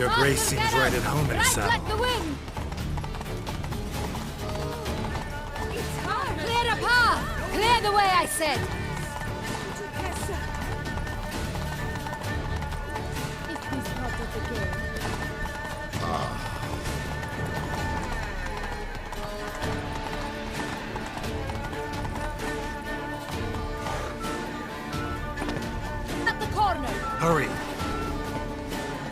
Your grace seems right at home in a saddle. Like the wind! Clear the path! Clear the way, I said! It is part of the game. At the corner! Hurry!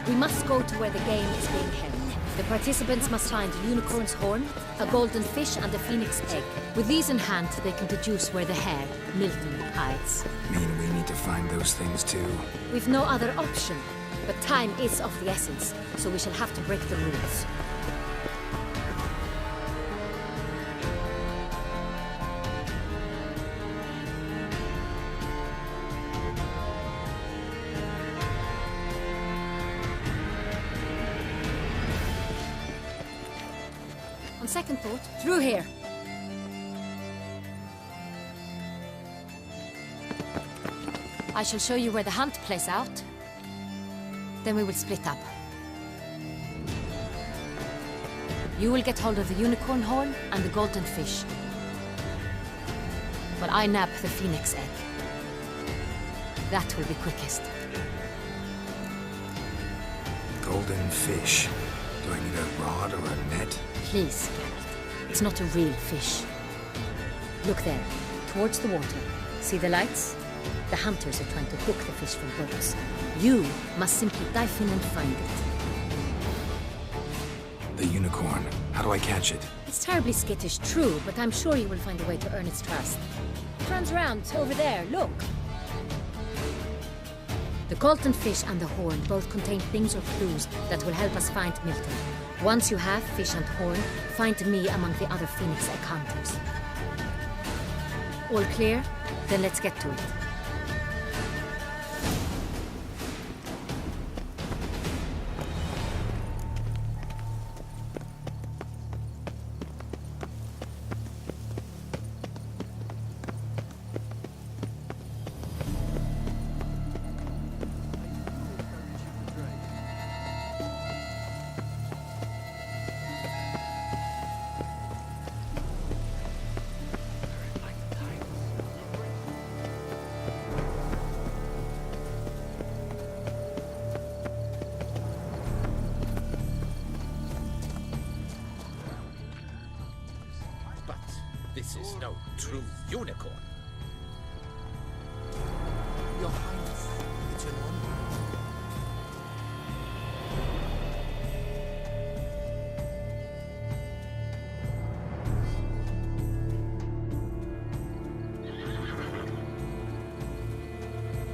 We must go to where the game is being held. The participants must find a unicorn's horn, a golden fish, and a phoenix egg. With these in hand, they can deduce where the hare, Milton, hides. Mean we need to find those things too? We've no other option, but time is of the essence, so we shall have to break the rules. On second thought, through here. I shall show you where the hunt plays out. Then we will split up. You will get hold of the unicorn horn and the golden fish. While I nab the phoenix egg. That will be quickest. Golden fish. Do I need a rod or a net? Please, Geralt. It's not a real fish. Look there, towards the water. See the lights? The hunters are trying to hook the fish from boats. You must simply dive in and find it. The unicorn. How do I catch it? It's terribly skittish, true, but I'm sure you will find a way to earn its trust. It runs around, over there, look. The golden fish and the horn both contain things or clues that will help us find Milton. Once you have fish and horn, find me among the other Phoenix Egg hunters. All clear? Then let's get to it. This is no true unicorn. Your Highness, it's an honor.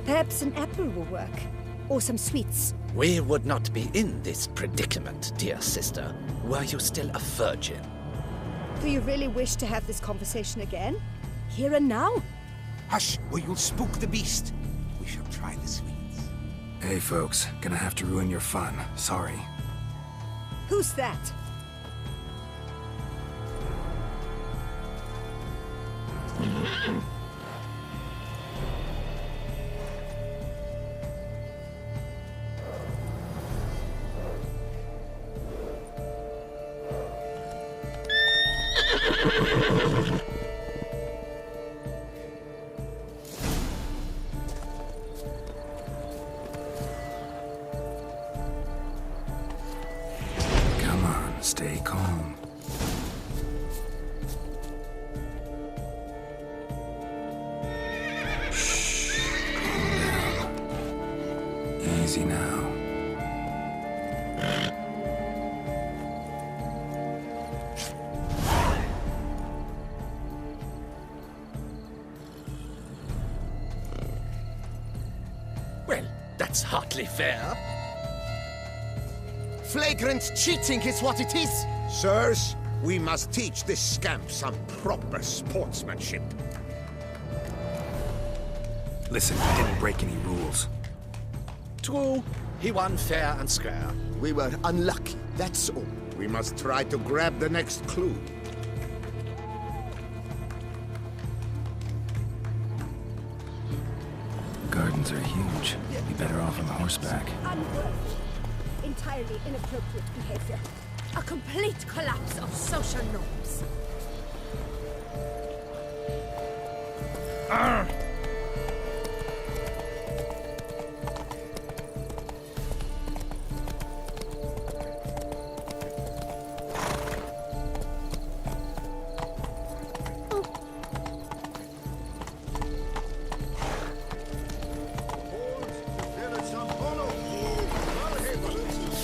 Perhaps an apple will work. Or some sweets. We would not be in this predicament, dear sister, were you still a virgin. Do you really wish to have this conversation again? Here and now? Hush, or you'll spook the beast. We shall try the sweets. Hey folks, gonna have to ruin your fun. Sorry. Who's that? Come on, stay calm. Shh, calm down. Easy now. Well, that's hardly fair. Flagrant cheating is what it is! Sirs, we must teach this scamp some proper sportsmanship. Listen, we didn't break any rules. True, he won fair and square. We were unlucky, that's all. We must try to grab the next clue. Gardens are huge. Be better off on horseback. Unworthy. entirely inappropriate behavior. A complete collapse of social norms.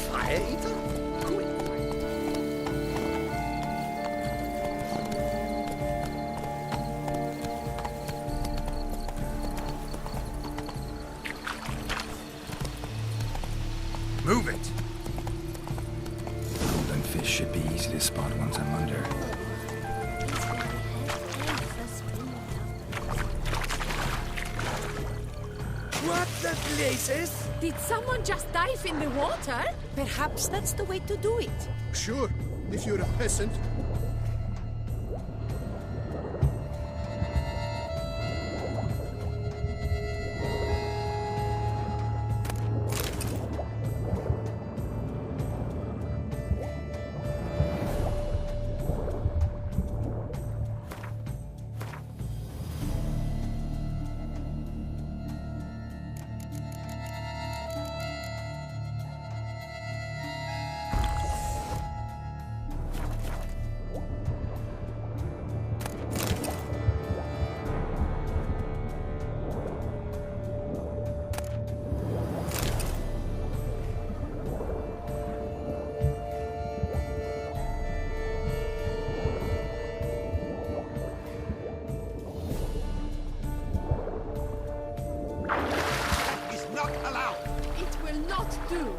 Fire eater? Move it! Golden fish should be easy to spot once I'm under. What the blazes? Did someone just dive in the water? Perhaps that's the way to do it. Sure, if you're a peasant. Is not allowed. It will not do.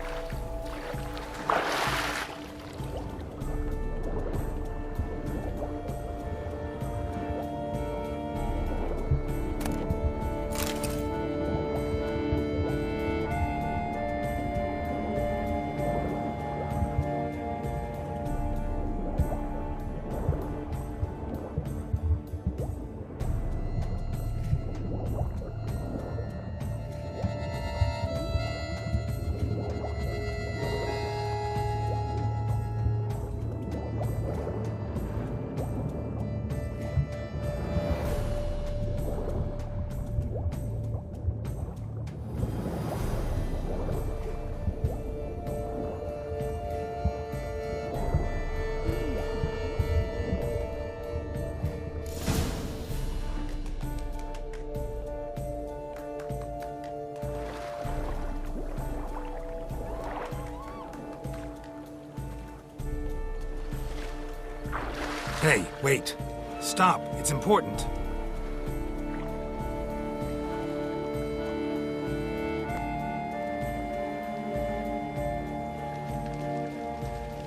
Hey, wait. Stop. It's important.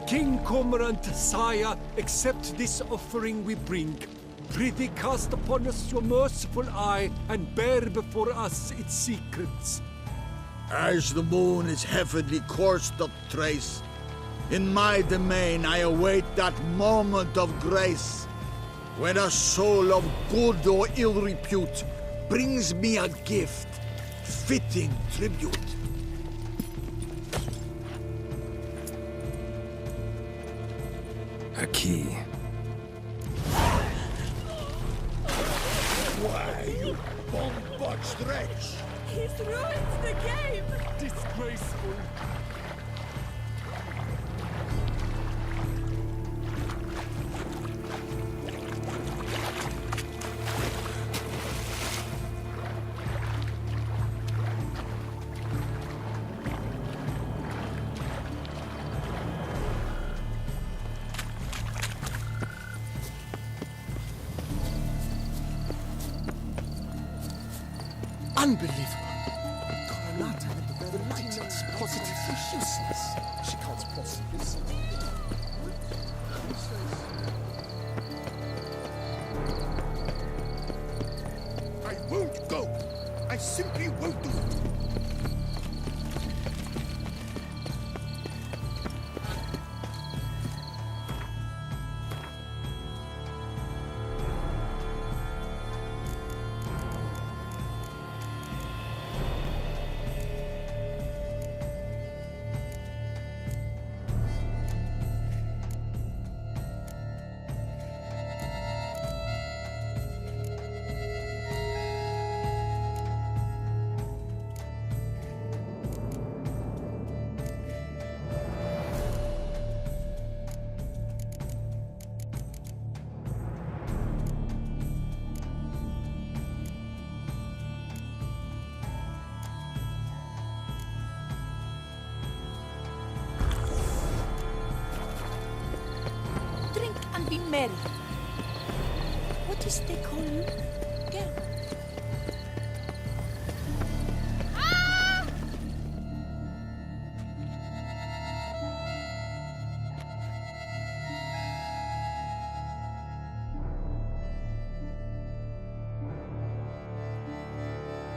King Cormorant, sire, accept this offering we bring. Prithee cast upon us your merciful eye, and bear before us its secrets. As the moon its heavenly course doth trace, in my domain I await that moment of grace, when a soul of good or ill repute brings me a gift, fitting tribute. A key. Why, you bomb-botched wretch! He's ruined the game! Disgraceful. Unbelievable. Coronata, the light is positively useless. She can't possibly see. I won't go. I simply won't do it.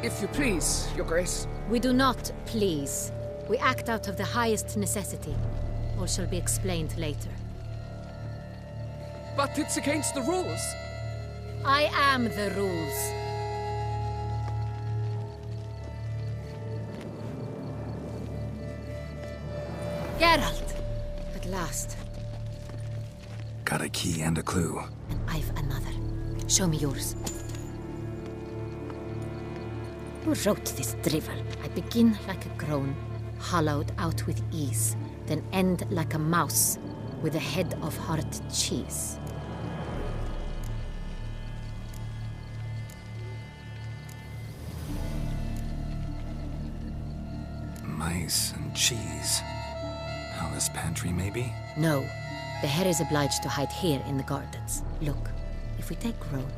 If you please, Your Grace. We do not please. We act out of the highest necessity. All shall be explained later. But it's against the rules. I am the rules. Geralt! At last. Got a key and a clue. And I've another. Show me yours. Who wrote this drivel? I begin like a groan, hollowed out with ease, then end like a mouse, with a head of hard cheese. Mice and cheese. Palace pantry, maybe? No. The hare is obliged to hide here in the gardens. Look, if we take Roan,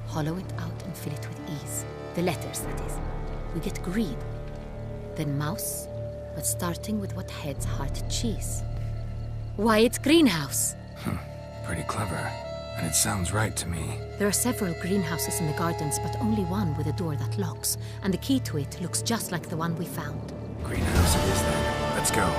hollow it out and fill it with ease. The letters, that is. We get green. Then mouse, but starting with what heads hard cheese. Why, it's greenhouse! Pretty clever. And it sounds right to me. There are several greenhouses in the gardens, but only one with a door that locks. And the key to it looks just like the one we found. Greenhouse it is then. Let's go.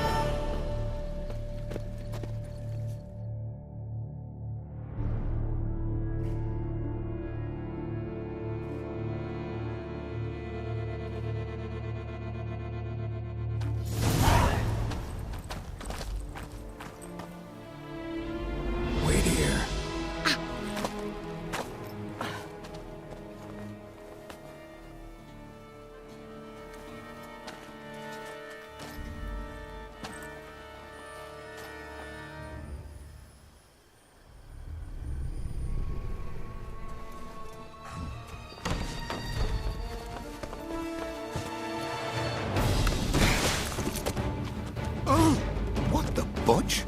Wait here. What the budge?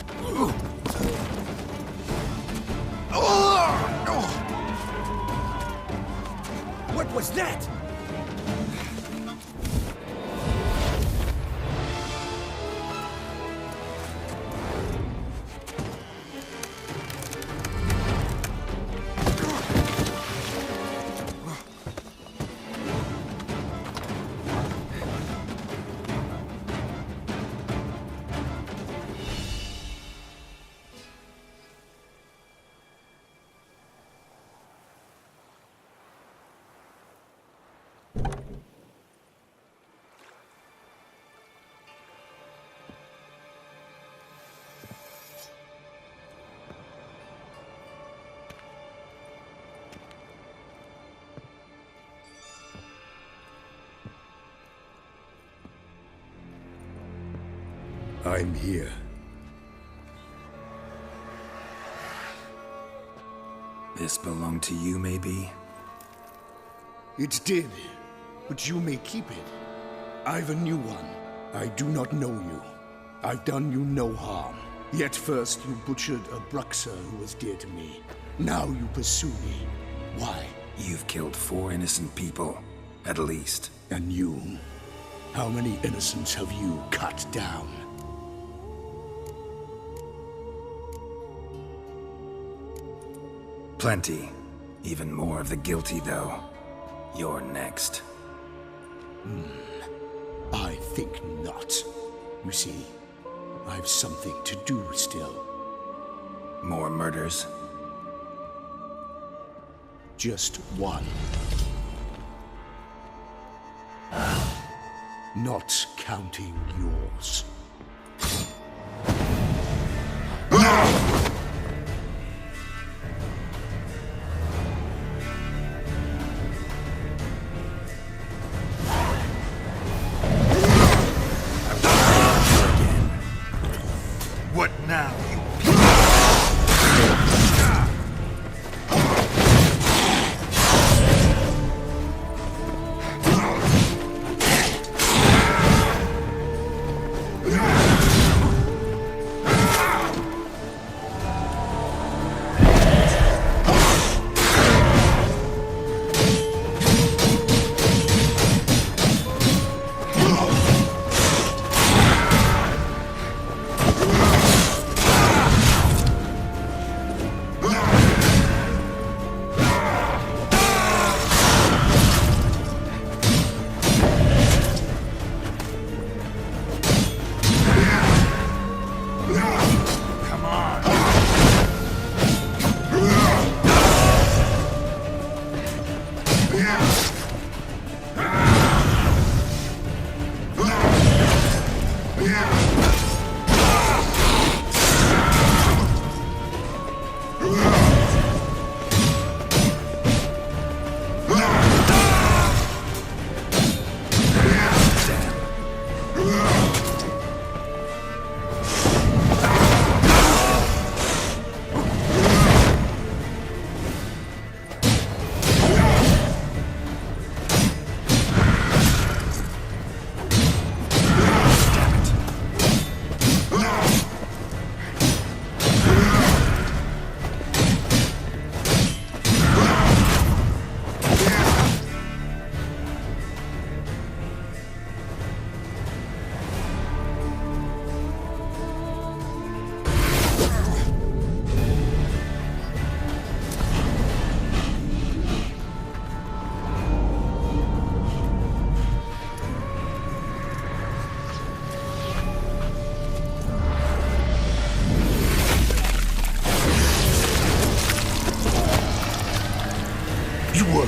What was that? I'm here. This belonged to you, maybe? It did, but you may keep it. I've a new one. I do not know you. I've done you no harm. Yet first you butchered a Bruxer who was dear to me. Now you pursue me. Why? You've killed 4 innocent people, at least. And you? How many innocents have you cut down? Plenty. Even more of the guilty, though. You're next. I think not. You see, I've something to do still. More murders? Just one. Not counting yours. What now, you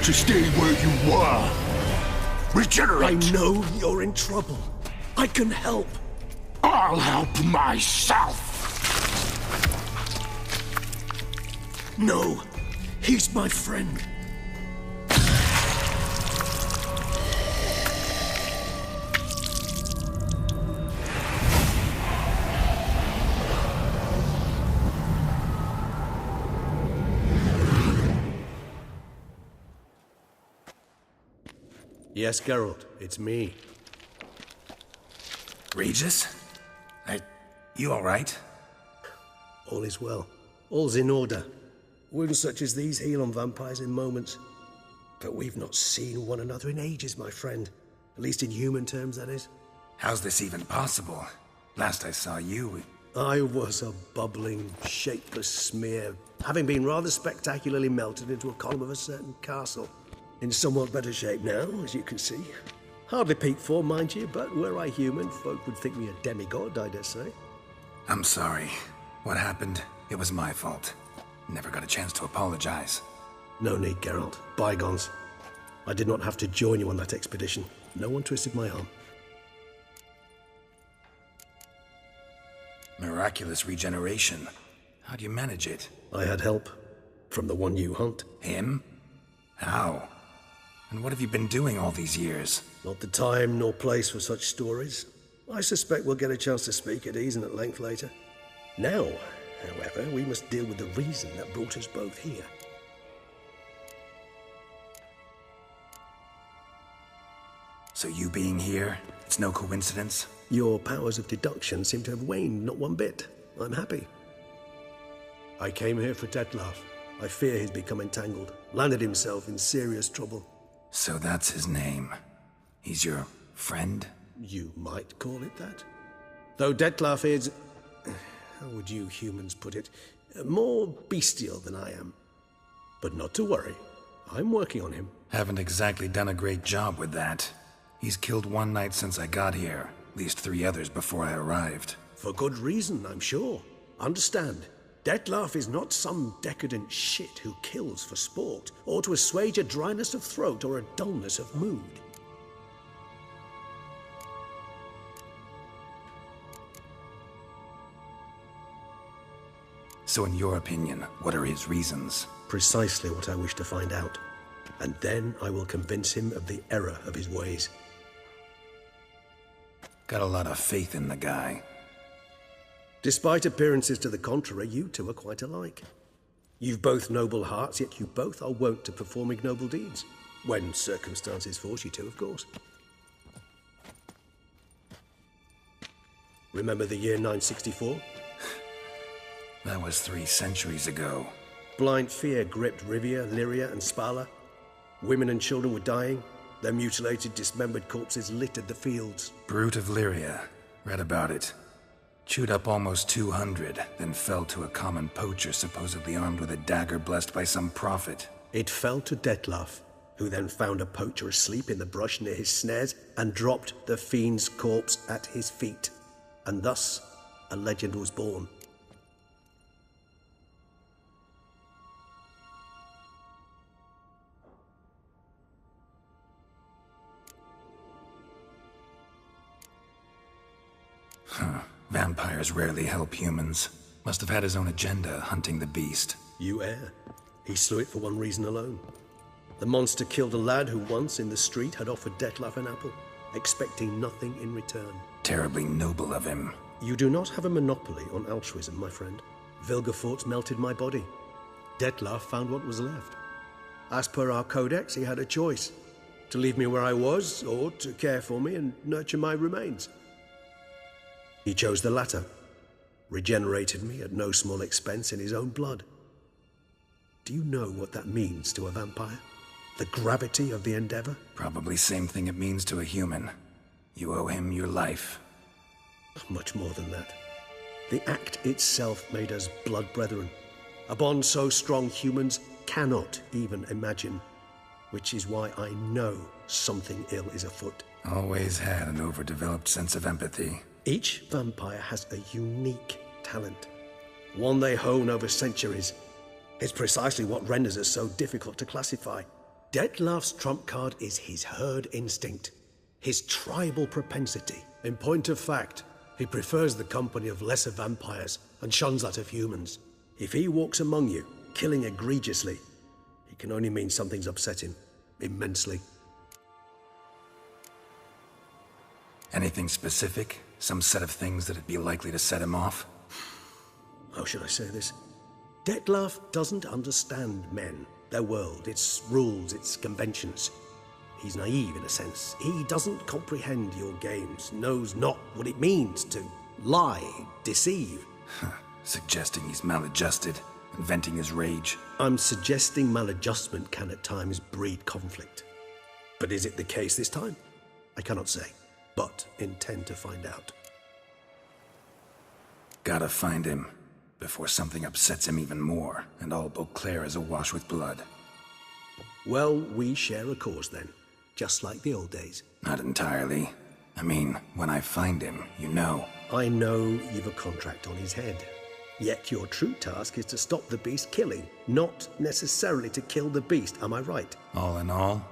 To stay where you were. Regenerate! I know you're in trouble. I can help. I'll help myself. No, he's my friend. Yes, Geralt, it's me. Regis? You all right? All is well. All's in order. Wounds such as these heal on vampires in moments. But we've not seen one another in ages, my friend. At least in human terms, that is. How's this even possible? Last I saw you... I was a bubbling, shapeless smear, having been rather spectacularly melted into a column of a certain castle. In somewhat better shape now, as you can see. Hardly peak form, mind you, but were I human, folk would think me a demigod, I dare say. I'm sorry. What happened, it was my fault. Never got a chance to apologize. No need, Geralt. Bygones. I did not have to join you on that expedition. No one twisted my arm. Miraculous regeneration. How'd you manage it? I had help. From the one you hunt. Him? How? And what have you been doing all these years? Not the time nor place for such stories. I suspect we'll get a chance to speak at ease and at length later. Now, however, we must deal with the reason that brought us both here. So you being here, it's no coincidence? Your powers of deduction seem to have waned not one bit. I'm happy. I came here for Dettlaff. I fear he's become entangled, landed himself in serious trouble. So that's his name. He's your friend? You might call it that. Though Dettlaff is... how would you humans put it? More bestial than I am. But not to worry. I'm working on him. Haven't exactly done a great job with that. He's killed one knight since I got here. At least 3 others before I arrived. For good reason, I'm sure. Understand, Dettlaff is not some decadent shit who kills for sport, or to assuage a dryness of throat or a dullness of mood. So in your opinion, what are his reasons? Precisely what I wish to find out. And then I will convince him of the error of his ways. Got a lot of faith in the guy. Despite appearances to the contrary, you two are quite alike. You've both noble hearts, yet you both are wont to perform ignoble deeds. When circumstances force you to, of course. Remember the year 964? That was 3 centuries ago. Blind fear gripped Rivia, Lyria, and Spala. Women and children were dying. Their mutilated, dismembered corpses littered the fields. Brute of Lyria. Read about it. Chewed up almost 200, then fell to a common poacher supposedly armed with a dagger blessed by some prophet. It fell to Dettlaff, who then found a poacher asleep in the brush near his snares and dropped the fiend's corpse at his feet. And thus, a legend was born. Vampires rarely help humans. Must have had his own agenda hunting the beast. You err. He slew it for one reason alone. The monster killed a lad who once in the street had offered Dettlaff an apple, expecting nothing in return. Terribly noble of him. You do not have a monopoly on altruism, my friend. Vilgefortz melted my body. Dettlaff found what was left. As per our codex, he had a choice. To leave me where I was, or to care for me and nurture my remains. He chose the latter. Regenerated me at no small expense in his own blood. Do you know what that means to a vampire? The gravity of the endeavor? Probably same thing it means to a human. You owe him your life. Much more than that. The act itself made us blood brethren. A bond so strong humans cannot even imagine. Which is why I know something ill is afoot. Always had an overdeveloped sense of empathy. Each vampire has a unique talent. One they hone over centuries. It's precisely what renders it so difficult to classify. Dettlaff's trump card is his herd instinct. His tribal propensity. In point of fact, he prefers the company of lesser vampires and shuns that of humans. If he walks among you, killing egregiously, it can only mean something's upset him. Immensely. Anything specific? Some set of things that'd be likely to set him off? How should I say this? Dettlaff doesn't understand men, their world, its rules, its conventions. He's naive in a sense. He doesn't comprehend your games, knows not what it means to lie, deceive. Suggesting he's maladjusted, and venting his rage. I'm suggesting maladjustment can at times breed conflict. But is it the case this time? I cannot say, but intend to find out. Gotta find him, before something upsets him even more, and all Beauclair is awash with blood. Well, we share a cause then, just like the old days. Not entirely. I mean, when I find him, you know. I know you've a contract on his head. Yet your true task is to stop the beast killing, not necessarily to kill the beast, am I right? All in all,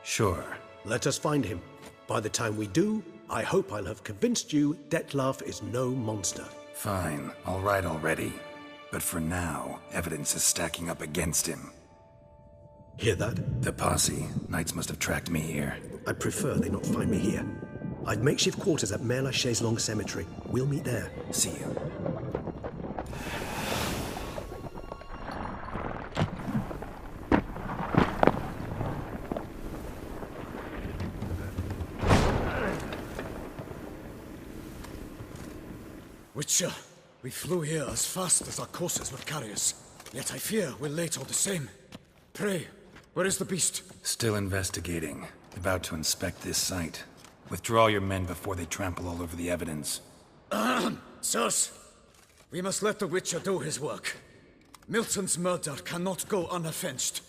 sure. Let us find him. By the time we do, I hope I'll have convinced you Dettlaff is no monster. Fine, all right already. But for now, evidence is stacking up against him. Hear that? The posse. Knights must have tracked me here. I prefer they not find me here. I've makeshift quarters at Mère Lachaise Long Cemetery. We'll meet there. See you. Witcher, we flew here as fast as our courses would carry us. Yet I fear we're late all the same. Pray, where is the beast? Still investigating. About to inspect this site. Withdraw your men before they trample all over the evidence. Sirs, we must let the Witcher do his work. Milton's murder cannot go unavenged.